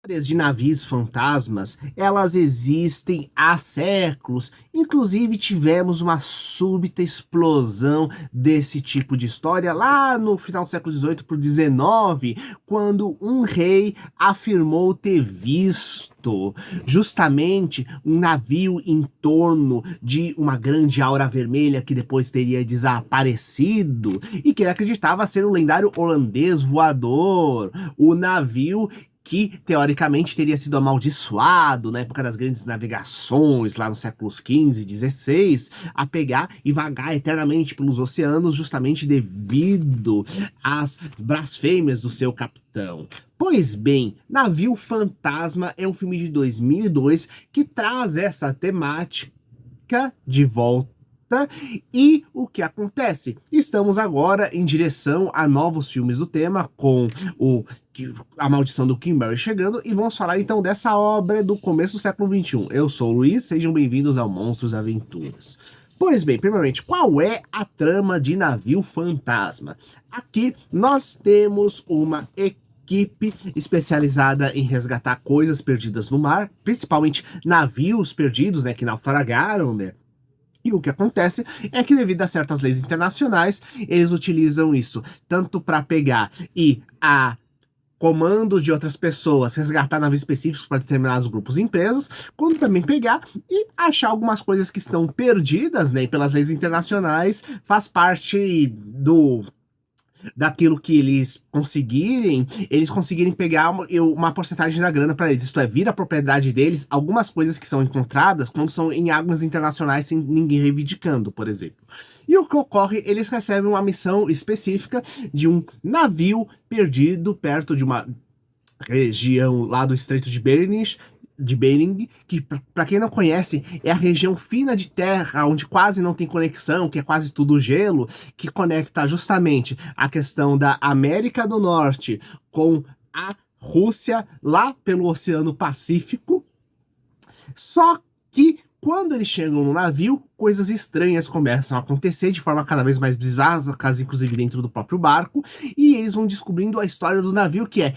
Histórias de navios fantasmas, elas existem há séculos. Inclusive, tivemos uma súbita explosão desse tipo de história lá no final do século XVIII para o XIX, quando um rei afirmou ter visto justamente um navio em torno de uma grande aura vermelha que depois teria desaparecido e que ele acreditava ser o lendário holandês voador, o navio que teoricamente teria sido amaldiçoado na época das grandes navegações, lá nos séculos XV e XVI, a pegar e vagar eternamente pelos oceanos, justamente devido às blasfêmias do seu capitão. Pois bem, Navio Fantasma é um filme de 2002 que traz essa temática de volta. E o que acontece? Estamos agora em direção a novos filmes do tema, com A Maldição do Kimberly chegando, e vamos falar então dessa obra do começo do século XXI. Eu sou o Luiz, sejam bem-vindos ao Monstros Aventuras. Pois bem, primeiramente, qual é a trama de Navio Fantasma? Aqui nós temos uma equipe especializada em resgatar coisas perdidas no mar, principalmente navios perdidos, né, que naufragaram, né? E o que acontece é que, devido a certas leis internacionais, eles utilizam isso tanto para pegar e a comando de outras pessoas, resgatar navios específicos para determinados grupos e empresas, quanto também pegar e achar algumas coisas que estão perdidas, né, pelas leis internacionais, faz parte daquilo que eles conseguirem pegar uma porcentagem da grana para eles. Isto é, vira propriedade deles algumas coisas que são encontradas quando são em águas internacionais sem ninguém reivindicando, por exemplo. E o que ocorre? Eles recebem uma missão específica de um navio perdido perto de uma região lá do Estreito de Bering, que para quem não conhece, é a região fina de terra, onde quase não tem conexão, que é quase tudo gelo, que conecta justamente a questão da América do Norte com a Rússia, lá pelo Oceano Pacífico. Só que quando eles chegam no navio, coisas estranhas começam a acontecer de forma cada vez mais bizarra, inclusive dentro do próprio barco, e eles vão descobrindo a história do navio, que é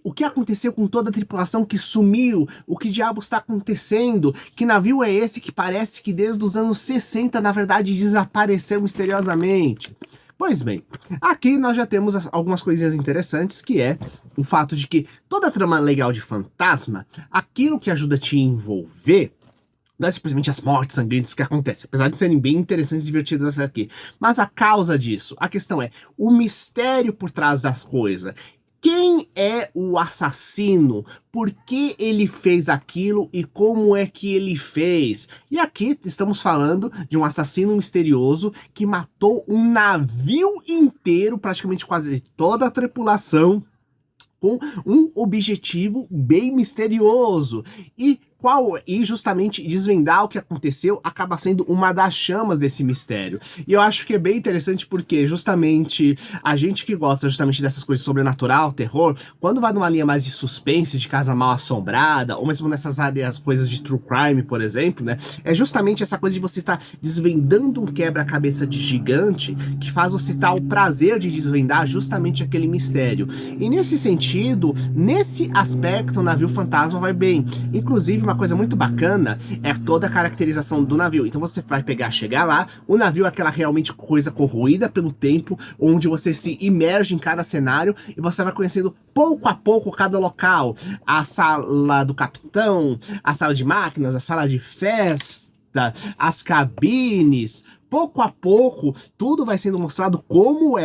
o que aconteceu com toda a tripulação que sumiu? O que diabo está acontecendo? Que navio é esse que parece que desde os anos 60, na verdade, desapareceu misteriosamente? Pois bem, aqui nós já temos algumas coisinhas interessantes, que é o fato de que toda a trama legal de Fantasma, aquilo que ajuda a te envolver, não é simplesmente as mortes sangrentas que acontecem, apesar de serem bem interessantes e divertidas aqui. Mas a causa disso, a questão é o mistério por trás das coisas. Quem é o assassino? Por que ele fez aquilo e como é que ele fez? E aqui estamos falando de um assassino misterioso que matou um navio inteiro, praticamente quase toda a tripulação, com um objetivo bem misterioso. E justamente desvendar o que aconteceu acaba sendo uma das chamas desse mistério. E eu acho que é bem interessante porque justamente a gente que gosta justamente dessas coisas sobrenatural, terror, quando vai numa linha mais de suspense, de casa mal assombrada, ou mesmo nessas áreas, coisas de true crime, por exemplo, né? É justamente essa coisa de você estar desvendando um quebra-cabeça de gigante que faz você ter o prazer de desvendar justamente aquele mistério. E nesse sentido, nesse aspecto, o Navio Fantasma vai bem. Inclusive, uma coisa muito bacana é toda a caracterização do navio. Então você vai chegar lá, o navio é aquela realmente coisa corroída pelo tempo, onde você se imerge em cada cenário e você vai conhecendo pouco a pouco cada local. A sala do capitão, a sala de máquinas, a sala de festa, as cabines. Pouco a pouco, tudo vai sendo mostrado como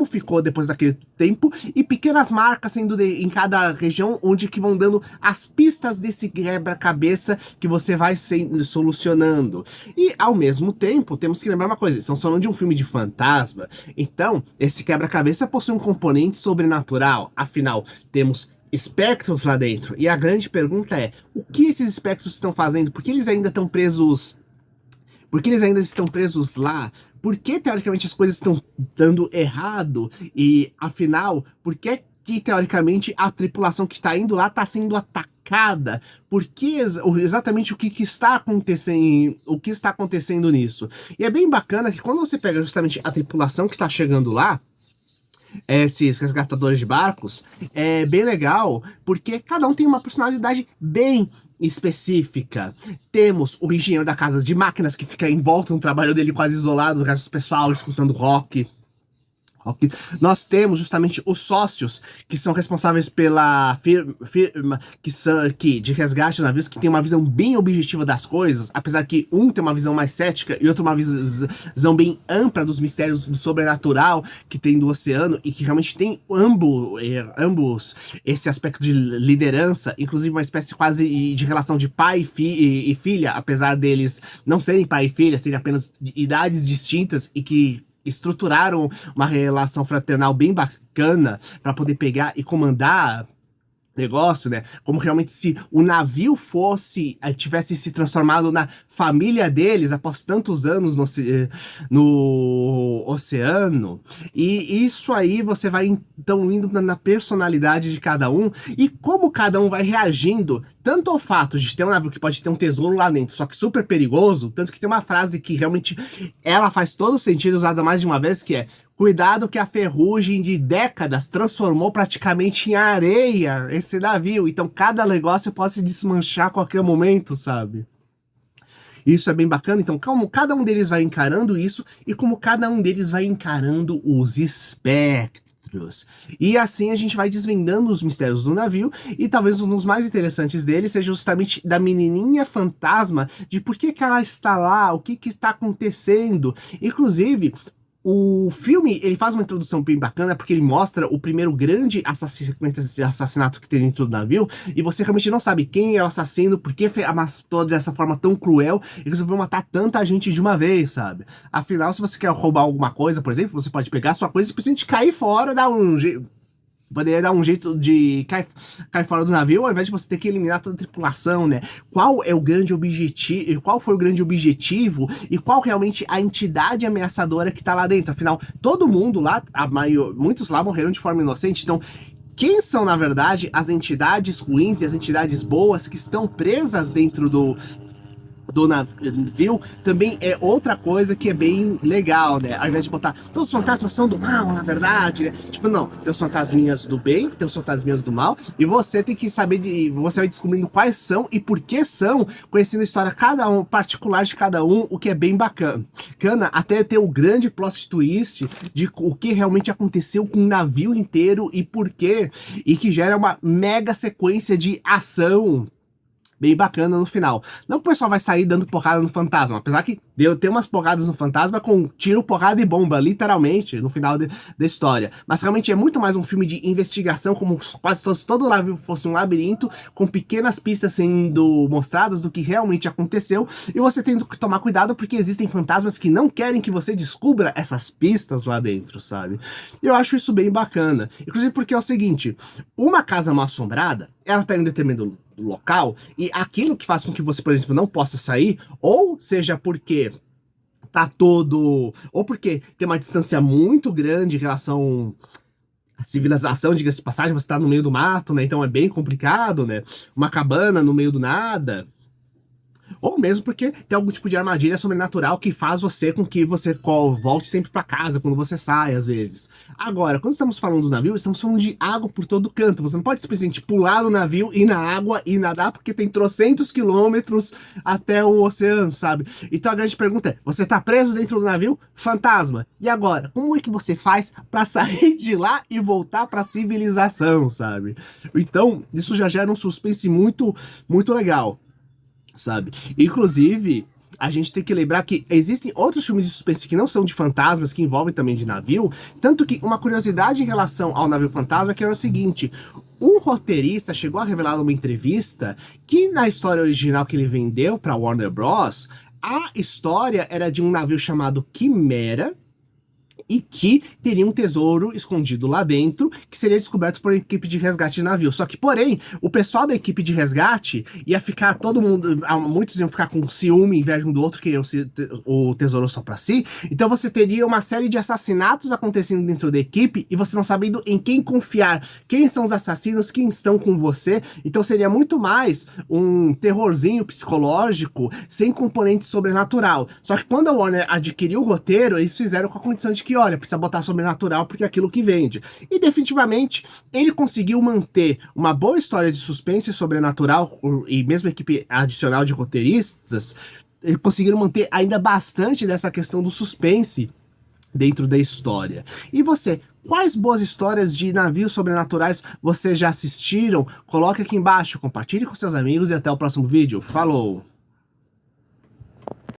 ficou depois daquele tempo, e pequenas marcas sendo em cada região, onde que vão dando as pistas desse quebra-cabeça que você vai solucionando. E, ao mesmo tempo, temos que lembrar uma coisa, estamos falando de um filme de fantasma, então, esse quebra-cabeça possui um componente sobrenatural, afinal, temos espectros lá dentro, e a grande pergunta é, o que esses espectros estão fazendo? Por que eles ainda estão presos? Por que eles ainda estão presos lá? Por que, teoricamente, as coisas estão dando errado? E, afinal, por que, teoricamente, a tripulação que está indo lá está sendo atacada? Por que exatamente o que está acontecendo nisso? E é bem bacana que quando você pega justamente a tripulação que está chegando lá, esses resgatadores de barcos, é bem legal, porque cada um tem uma personalidade bem específica. Temos o engenheiro da casa de máquinas, que fica em volta no trabalho dele quase isolado do resto do pessoal, escutando rock. Nós temos justamente os sócios, que são responsáveis pela firma de resgate de navios, que tem uma visão bem objetiva das coisas, apesar que um tem uma visão mais cética e outro uma visão bem ampla dos mistérios do sobrenatural que tem do oceano, e que realmente tem ambos esse aspecto de liderança, inclusive uma espécie quase de relação de pai e filha, apesar deles não serem pai e filha, serem apenas de idades distintas e que estruturaram uma relação fraternal bem bacana para poder pegar e comandar negócio, né? Como realmente se o navio tivesse se transformado na família deles após tantos anos no oceano. E isso aí você vai então indo na personalidade de cada um e como cada um vai reagindo tanto ao fato de ter um navio que pode ter um tesouro lá dentro, só que super perigoso, tanto que tem uma frase que realmente ela faz todo sentido, usada mais de uma vez, que é: cuidado que a ferrugem de décadas transformou praticamente em areia esse navio. Então cada negócio pode se desmanchar a qualquer momento, sabe? Isso é bem bacana. Então como cada um deles vai encarando isso e como cada um deles vai encarando os espectros. E assim a gente vai desvendando os mistérios do navio, e talvez um dos mais interessantes deles seja justamente da menininha fantasma, de por que que ela está lá, o que que está acontecendo. Inclusive, o filme, ele faz uma introdução bem bacana, porque ele mostra o primeiro grande assassinato que tem dentro do navio, e você realmente não sabe quem é o assassino, por que amassou dessa forma tão cruel, e resolveu matar tanta gente de uma vez, sabe? Afinal, se você quer roubar alguma coisa, por exemplo, você pode pegar sua coisa e simplesmente cair fora, dar um jeito... Poderia dar um jeito de cair fora do navio, ao invés de você ter que eliminar toda a tripulação, né? Qual é o grande objetivo? Qual foi o grande objetivo? E qual realmente a entidade ameaçadora que tá lá dentro? Afinal, todo mundo lá, muitos lá morreram de forma inocente, então quem são, na verdade, as entidades ruins e as entidades boas que estão presas dentro do navio, também é outra coisa que é bem legal, né? Ao invés de botar todos os fantasmas são do mal, na verdade, né? Tipo, não, tem os fantasminhas do bem, tem os fantasminhas do mal, e você tem que saber você vai descobrindo quais são e por que são, conhecendo a história particular de cada um, o que é bem bacana. Até ter o grande plot twist de o que realmente aconteceu com o navio inteiro e por quê, e que gera uma mega sequência de ação bem bacana no final. Não que o pessoal vai sair dando porrada no fantasma, apesar que tem umas porradas no fantasma com tiro, porrada e bomba, literalmente, no final da história. Mas realmente é muito mais um filme de investigação, como quase todo navio fosse um labirinto, com pequenas pistas sendo mostradas do que realmente aconteceu, e você tem que tomar cuidado porque existem fantasmas que não querem que você descubra essas pistas lá dentro, sabe? Eu acho isso bem bacana. Inclusive porque é o seguinte, uma casa mal assombrada, ela tá em um determinado local, e aquilo que faz com que você, por exemplo, não possa sair, ou seja porque tá todo... ou porque tem uma distância muito grande em relação à civilização, diga-se de passagem, você tá no meio do mato, né, então é bem complicado, né, uma cabana no meio do nada... Ou mesmo porque tem algum tipo de armadilha sobrenatural que faz com que você volte sempre para casa quando você sai, às vezes. Agora, quando estamos falando do navio, estamos falando de água por todo canto. Você não pode simplesmente pular no navio, ir na água e nadar, porque tem trocentos quilômetros até o oceano, sabe? Então a grande pergunta é, você tá preso dentro do navio? Fantasma. E agora? Como é que você faz para sair de lá e voltar para a civilização, sabe? Então, isso já gera um suspense muito, muito legal, sabe? Inclusive, a gente tem que lembrar que existem outros filmes de suspense que não são de fantasmas, que envolvem também de navio, tanto que uma curiosidade em relação ao navio fantasma que era o seguinte, o roteirista chegou a revelar numa entrevista que na história original que ele vendeu para Warner Bros., a história era de um navio chamado Quimera, e que teria um tesouro escondido lá dentro, que seria descoberto por uma equipe de resgate de navio. Só que, porém, o pessoal da equipe de resgate ia ficar, todo mundo, muitos iam ficar com ciúme, inveja um do outro, queriam o tesouro só pra si. Então você teria uma série de assassinatos acontecendo dentro da equipe, e você não sabendo em quem confiar, quem são os assassinos, quem estão com você. Então seria muito mais um terrorzinho psicológico, sem componente sobrenatural. Só que quando a Warner adquiriu o roteiro, eles fizeram com a condição de que que, olha, precisa botar sobrenatural porque é aquilo que vende. E definitivamente ele conseguiu manter uma boa história de suspense e sobrenatural, e mesmo a equipe adicional de roteiristas, conseguiram manter ainda bastante dessa questão do suspense dentro da história. E você, quais boas histórias de navios sobrenaturais vocês já assistiram? Coloque aqui embaixo, compartilhe com seus amigos e até o próximo vídeo. Falou!